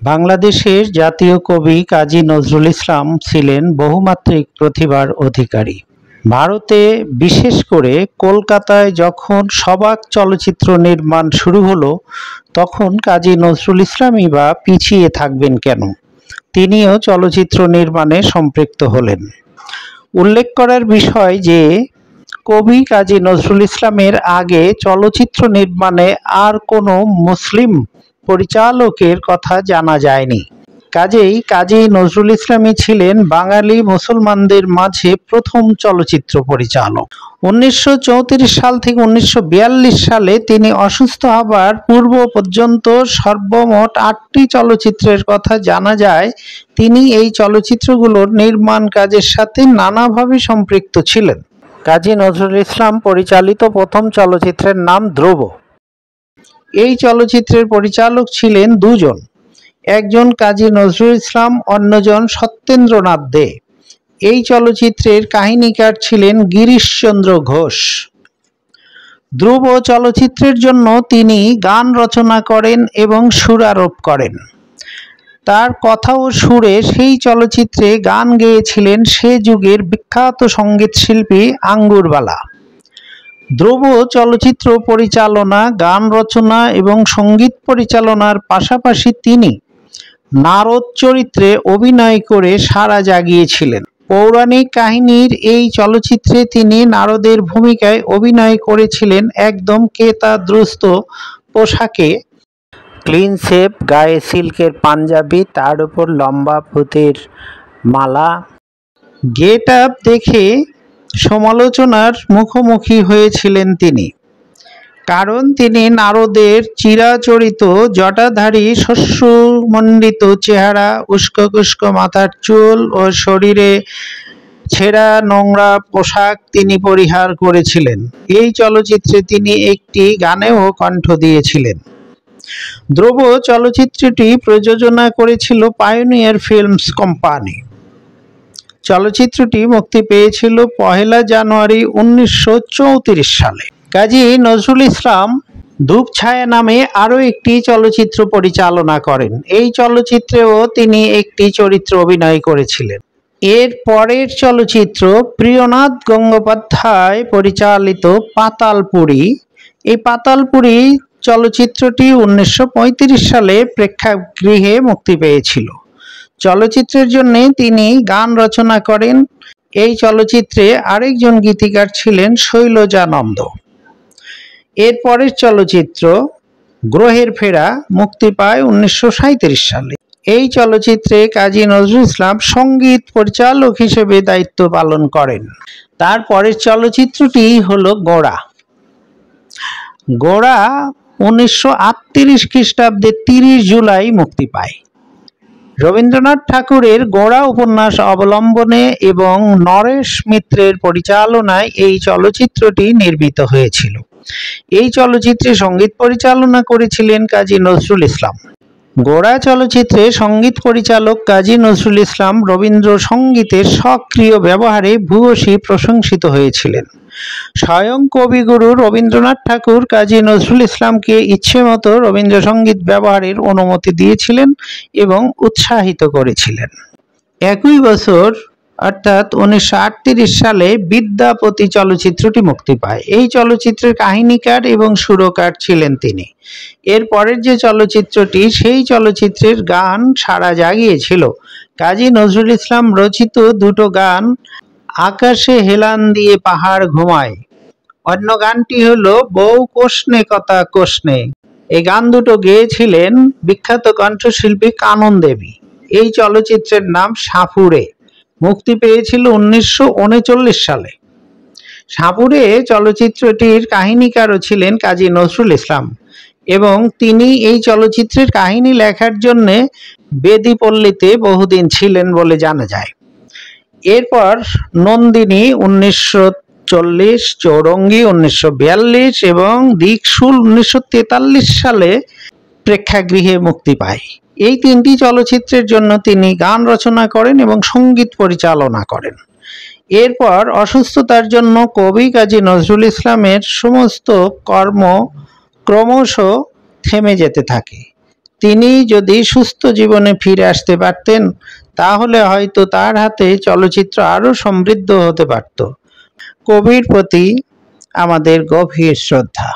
বাংলাদেশের জাতীয় কবি কাজী নজরুল ইসলাম ছিলেন বহুমাত্রিক প্রতিভার অধিকারী। ভারতে, বিশেষ করে কলকাতায় যখন সবাক চলচ্চিত্র নির্মাণ শুরু হলো, তখন কাজী নজরুল ইসলামই বা পিছিয়ে থাকবেন কেন? তিনিও চলচ্চিত্র নির্মাণে সম্পৃক্ত হলেন। উল্লেখ করার বিষয় যে কবি কাজী নজরুল ইসলামের আগে চলচ্চিত্র নির্মাণে আর কোনো মুসলিম পরিচালকের কথা জানা যায়নি। কাজেই কাজী নজরুল ইসলামই ছিলেন বাঙালি মুসলমানদের মাঝে প্রথম চলচ্চিত্র পরিচালক। 1934 সাল থেকে 1942 সালে তিনি অসুস্থ হবার পূর্ব পর্যন্ত সর্বমোট 8টি চলচ্চিত্রের কথা জানা যায়। তিনি এই চলচ্চিত্রগুলোর নির্মাণ কাজের সাথে নানাভাবে সম্পৃক্ত ছিলেন। কাজী নজরুল ইসলাম পরিচালিত প্রথম চলচ্চিত্রের নাম ধ্রুব। এই চলচ্চিত্রের পরিচালক ছিলেন দুজন, একজন কাজী নজরুল ইসলাম, অন্যজন সত্যেন্দ্রনাথ দে। এই চলচ্চিত্রের কাহিনীকার ছিলেন গিরিশচন্দ্র ঘোষ। ধ্রুব চলচ্চিত্রের জন্য তিনি গান রচনা করেন এবং সুরারোপ করেন। তার কথা ও সুরে সেই চলচ্চিত্রে গান গেয়েছিলেন সে যুগের বিখ্যাত সঙ্গীতশিল্পী আঙ্গুরবালা। ধ্রুব চলচ্চিত্র পরিচালনা, গান রচনা এবং সঙ্গীত পরিচালনার পাশাপাশি তিনি নারদ চরিত্রে অভিনয় করে সাড়া জাগিয়েছিলেন। পৌরাণিক কাহিনীর এই চলচ্চিত্রে তিনি নারদের ভূমিকায় অভিনয় করেছিলেন একদম কেতাদুরস্ত পোশাকে, ক্লিন শেভ, গায়ে সিল্কের পাঞ্জাবি, তার উপর লম্বা ভূতের মালা। গেট আপ দেখে সমালোচনার মুখোমুখি হয়েছিলেন তিনি, কারণ তিনি নারদের চিরাচরিত জটাধারী, শস্যমণ্ডিত চেহারা, উস্কো খুস্কো মাথার চুল ও শরীরে ছেঁড়া নোংরা পোশাক তিনি পরিহার করেছিলেন। এই চলচ্চিত্রে তিনি একটি গানেও কণ্ঠ দিয়েছিলেন। ধ্রুব চলচ্চিত্রটি প্রযোজনা করেছিল পায়োনিয়ার ফিল্মস কোম্পানি। চলচ্চিত্রটি মুক্তি পেয়েছিল 1 জানুয়ারি 1934 সালে। কাজী নজরুল ইসলাম ধূপছায়া নামে আরও একটি চলচ্চিত্র পরিচালনা করেন। এই চলচ্চিত্রেও তিনি একটি চরিত্রে অভিনয় করেছিলেন। এর পরের চলচ্চিত্র প্রিয়নাথ গঙ্গোপাধ্যায় পরিচালিত পাতালপুরী। এই পাতালপুরী চলচ্চিত্রটি 1935 সালে প্রেক্ষাগৃহে মুক্তি পেয়েছিল। চলচ্চিত্রের জন্য তিনি গান রচনা করেন। এই চলচ্চিত্রে আরেকজন গীতিকার ছিলেন শৈলজানন্দ। এর পরের চলচ্চিত্র গ্রহের ফেরা মুক্তি পায় 1937 সালে। এই চলচ্চিত্রে কাজী নজরুল ইসলাম সঙ্গীত পরিচালক হিসেবে দায়িত্ব পালন করেন। তার পরের চলচ্চিত্রটি হলো গোড়া। গোড়া 1938 খ্রিস্টাব্দে 30 জুলাই মুক্তি পায়। রবীন্দ্রনাথ ঠাকুরের গোড়া উপন্যাস অবলম্বনে এবং নরেশ মিত্রের পরিচালনায় এই চলচ্চিত্রটি নির্মিত হয়েছিল। এই চলচ্চিত্রে সঙ্গীত পরিচালনা করেছিলেন কাজী নজরুল ইসলাম। গোড়া চলচ্চিত্রে সঙ্গীত পরিচালক কাজী নজরুল ইসলাম রবীন্দ্রসঙ্গীতের সক্রিয় ব্যবহারে ভূয়সী প্রশংসিত হয়েছিলেন। স্বয়ং কবিগুরু রবীন্দ্রনাথ ঠাকুর কাজী নজরুল ইসলামকে ইচ্ছেমতো রবীন্দ্রসঙ্গীত ব্যবহারের অনুমতি দিয়েছিলেন এবং উৎসাহিত করেছিলেন। একই বছর অর্থাৎ 1938 সালে বিদ্যাপতি চলচ্চিত্রটি মুক্তি পায়। এই চলচ্চিত্রের কাহিনীকার এবং সুরকার ছিলেন তিনি। এর পরের যে চলচ্চিত্রটি, সেই চলচ্চিত্রের গান সাড়া জাগিয়েছিল। কাজী নজরুল ইসলাম রচিত দুটো গান, আকাশে হেলান দিয়ে পাহাড় ঘুমায়, অন্য গানটি হলো বউ কোষ্ণে কথা কোষ্ণে। এই গান দুটো গেয়েছিলেন বিখ্যাত কণ্ঠশিল্পী কানন দেবী। এই চলচ্চিত্রের নাম সাপুড়ে, মুক্তি পেয়েছিল 1939 সালে। সাপুড়ে চলচ্চিত্রটির কাহিনীকারও ছিলেন কাজী নজরুল ইসলাম এবং তিনি এই চলচ্চিত্রের কাহিনী লেখার জন্য বেদিপল্লীতে বহুদিন ছিলেন বলে জানা যায়। এরপর নন্দিনী 1940, চৌরঙ্গী 1942 এবং দিকশুল 1943 সালে প্রেক্ষাগৃহে মুক্তি পায়। এই 3টি চলচ্চিত্রের জন্য তিনি গান রচনা করেন এবং সঙ্গীত পরিচালনা করেন। এরপর অসুস্থতার জন্য কবি কাজী নজরুল ইসলামের সমস্ত কর্ম ক্রমশ থেমে যেতে থাকে। তিনি যদি সুস্থ জীবনে ফিরে আসতে পারতেন তাহলে হয়তো তার হাতে চলচ্চিত্র আরো সমৃদ্ধ হতে পারত। কবির প্রতি আমাদের গভীর শ্রদ্ধা।